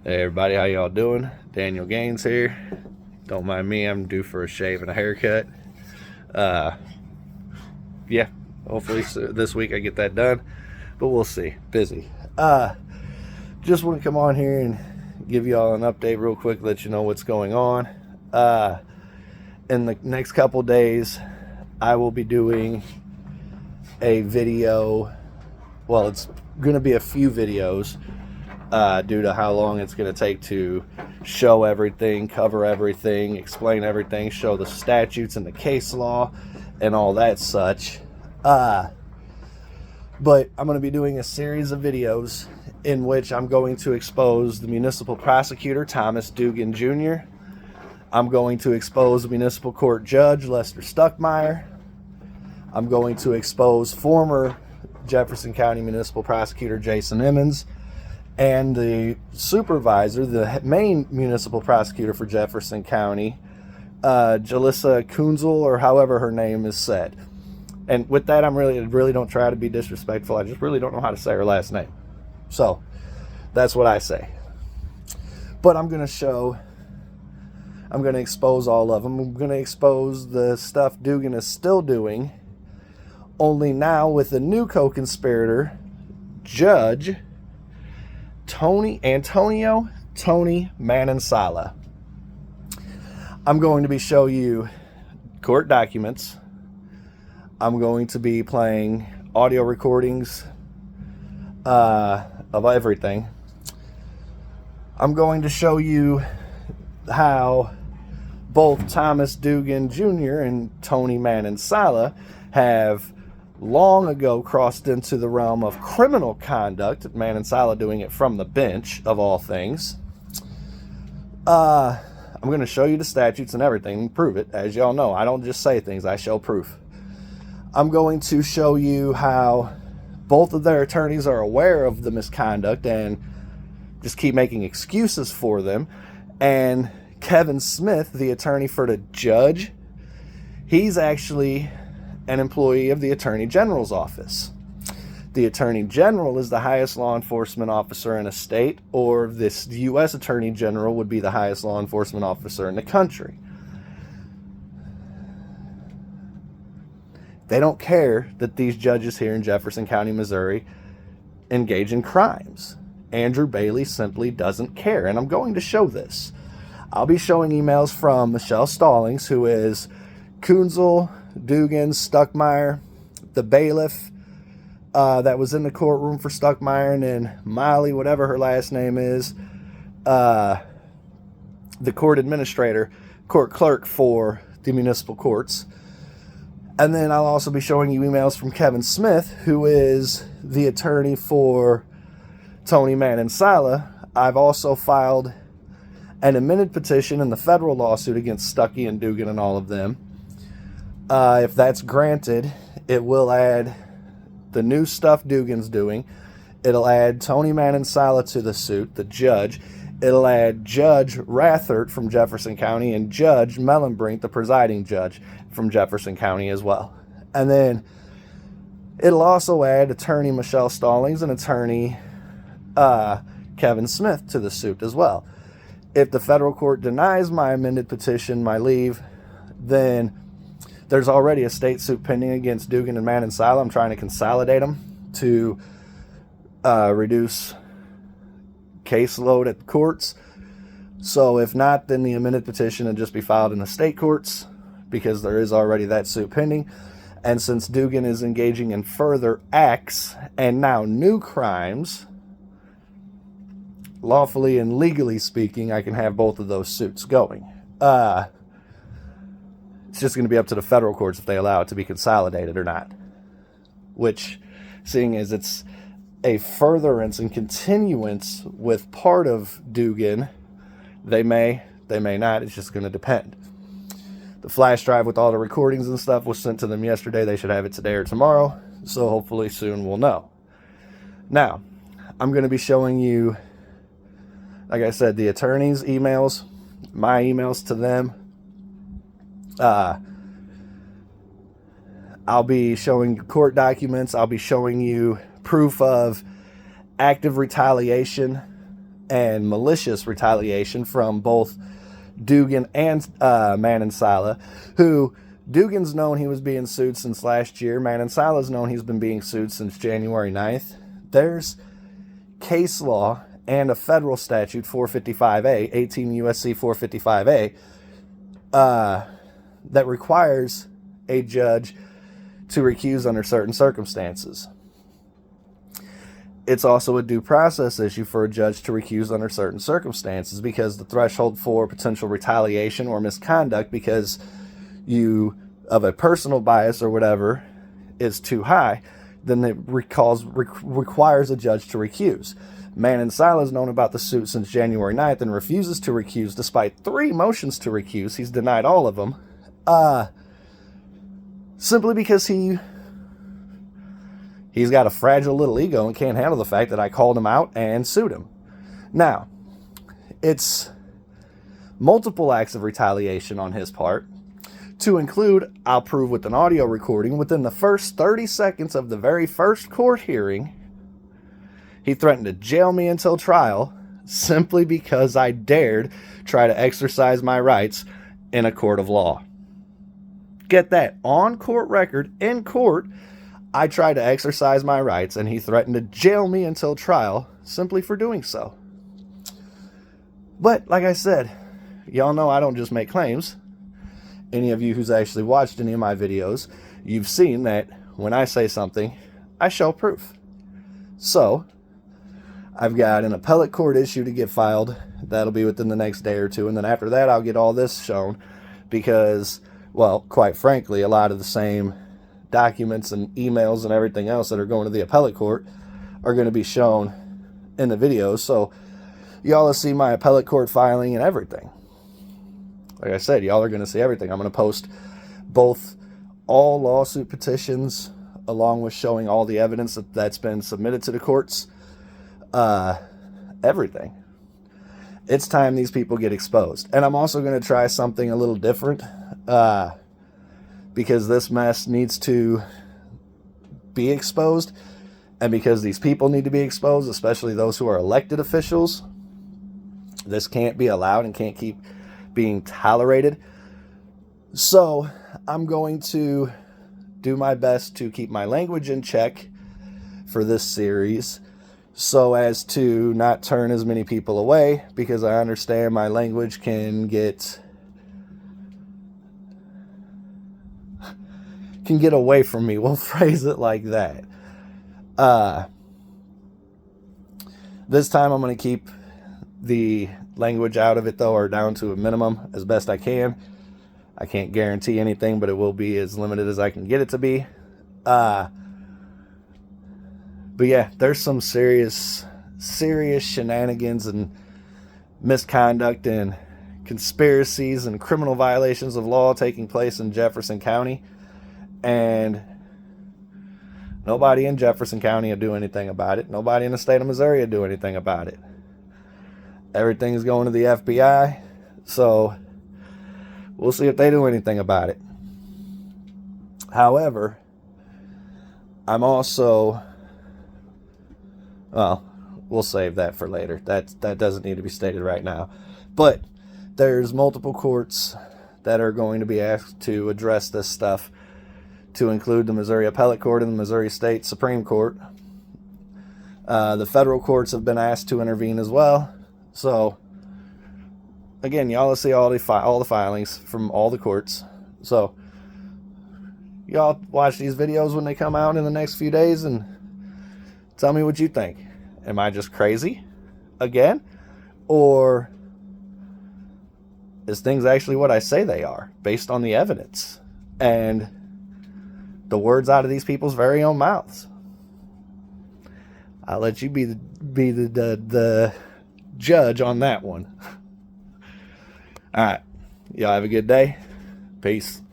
Hey everybody, how y'all doing? Daniel Gaines here. Don't mind me, I'm due for a shave and a haircut. Uh, yeah, hopefully this week I get that done, but we'll see. Busy. Just want to come on here and give y'all an update real quick, let you know what's going on. In the next couple days, I will be doing a video. Well, it's going to be a few videos due to how long it's going to take to show everything, cover everything, explain everything, show the statutes and the case law and all that such. But I'm going to be doing a series of videos in which I'm going to expose the municipal prosecutor, Thomas Dugan Jr. I'm going to expose the municipal court judge, Lester Stuckmeyer. I'm going to expose former Jefferson County Municipal Prosecutor Jason Emmons and the supervisor, the main municipal prosecutor for Jefferson County, Jalissa Kunzel, or however her name is said. And with that, I really don't try to be disrespectful. I just really don't know how to say her last name. So that's what I say. But I'm going to expose all of them. I'm going to expose the stuff Dugan is still doing, only now with a new co-conspirator, Judge Tony Manansala. I'm going to be showing you court documents. I'm going to be playing audio recordings of everything. I'm going to show you how both Thomas Dugan Jr. and Tony Manansala have long ago crossed into the realm of criminal conduct, Manansala doing it from the bench, of all things. I'm going to show you the statutes and everything and prove it. As y'all know, I don't just say things, I show proof. I'm going to show you how both of their attorneys are aware of the misconduct and just keep making excuses for them. And Kevin Smith, the attorney for the judge, he's actually an employee of the Attorney General's office. The Attorney General is the highest law enforcement officer in a state, or this U.S. Attorney General would be the highest law enforcement officer in the country. They don't care that these judges here in Jefferson County, Missouri, engage in crimes. Andrew Bailey simply doesn't care, and I'm going to show this. I'll be showing emails from Michelle Stallings, who is Kunzel, Dugan, Stuckmeyer, the bailiff that was in the courtroom for Stuckmeyer, and then Molly, whatever her last name is, the court administrator, court clerk for the municipal courts. And then I'll also be showing you emails from Kevin Smith, who is the attorney for Tony Manansala. I've also filed an amended petition in the federal lawsuit against Stuckey and Dugan and all of them. If that's granted, it will add the new stuff Dugan's doing. It'll add Tony Manansala to the suit, the judge. It'll add Judge Rathert from Jefferson County and Judge Mellenbrink, the presiding judge from Jefferson County as well. And then it'll also add attorney Michelle Stallings and attorney Kevin Smith to the suit as well. If the federal court denies my amended petition, my leave, then there's already a state suit pending against Dugan and Manansala. I'm trying to consolidate them to reduce caseload at the courts. So if not, then the amended petition will just be filed in the state courts, because there is already that suit pending. And since Dugan is engaging in further acts and now new crimes, lawfully and legally speaking, I can have both of those suits going. It's just going to be up to the federal courts if they allow it to be consolidated or not. Which, seeing as it's a furtherance and continuance with part of Dugan, they may not. It's just going to depend. The flash drive with all the recordings and stuff was sent to them yesterday. They should have it today or tomorrow. So hopefully soon we'll know. Now, I'm going to be showing you, like I said, the attorneys' emails, my emails to them. I'll be showing you court documents. I'll be showing you proof of active retaliation and malicious retaliation from both Dugan and Manansala, who Dugan's known he was being sued since last year. Manansala's known he's been being sued since January 9th. There's case law and a federal statute, 455A, 18 U.S.C. 455A, that requires a judge to recuse under certain circumstances. It's also a due process issue for a judge to recuse under certain circumstances, because the threshold for potential retaliation or misconduct because you of a personal bias or whatever is too high, then it requires a judge to recuse. Manansala has known about the suit since January 9th and refuses to recuse despite 3 motions to recuse. He's denied all of them, simply because he's got a fragile little ego and can't handle the fact that I called him out and sued him. Now, it's multiple acts of retaliation on his part, to include, I'll prove with an audio recording, within the first 30 seconds of the very first court hearing, he threatened to jail me until trial simply because I dared try to exercise my rights in a court of law. Get that, on court record, in court, I tried to exercise my rights, and he threatened to jail me until trial simply for doing so. But, like I said, y'all know I don't just make claims. Any of you who's actually watched any of my videos, you've seen that when I say something, I show proof. So, I've got an appellate court issue to get filed. That'll be within the next day or two, and then after that, I'll get all this shown because, well, quite frankly, a lot of the same documents and emails and everything else that are going to the appellate court are going to be shown in the videos. So y'all will see my appellate court filing and everything. Like I said, y'all are going to see everything. I'm going to post both all lawsuit petitions along with showing all the evidence that's been submitted to the courts. Everything. It's time these people get exposed. And I'm also going to try something a little different. Because this mess needs to be exposed, and because these people need to be exposed, especially those who are elected officials. This can't be allowed and can't keep being tolerated. So I'm going to do my best to keep my language in check for this series so as to not turn as many people away, because I understand my language can get away from me. We'll phrase it like that. This time I'm going to keep the language out of it, though, or down to a minimum as best I can. I can't guarantee anything, but it will be as limited as I can get it to be. But yeah, there's some serious shenanigans and misconduct and conspiracies and criminal violations of law taking place in Jefferson County. And nobody in Jefferson County will do anything about it. Nobody in the state of Missouri will do anything about it. Everything is going to the FBI. So we'll see if they do anything about it. However, I'm also, well, we'll save that for later. That doesn't need to be stated right now. But there's multiple courts that are going to be asked to address this stuff, to include the Missouri Appellate Court and the Missouri State Supreme Court. The federal courts have been asked to intervene as well. So, again, y'all will see all the filings from all the courts. So, y'all watch these videos when they come out in the next few days and tell me what you think. Am I just crazy again? Or is things actually what I say they are, based on the evidence and the words out of these people's very own mouths? I'll let you be the judge on that one. All right. Y'all have a good day. Peace.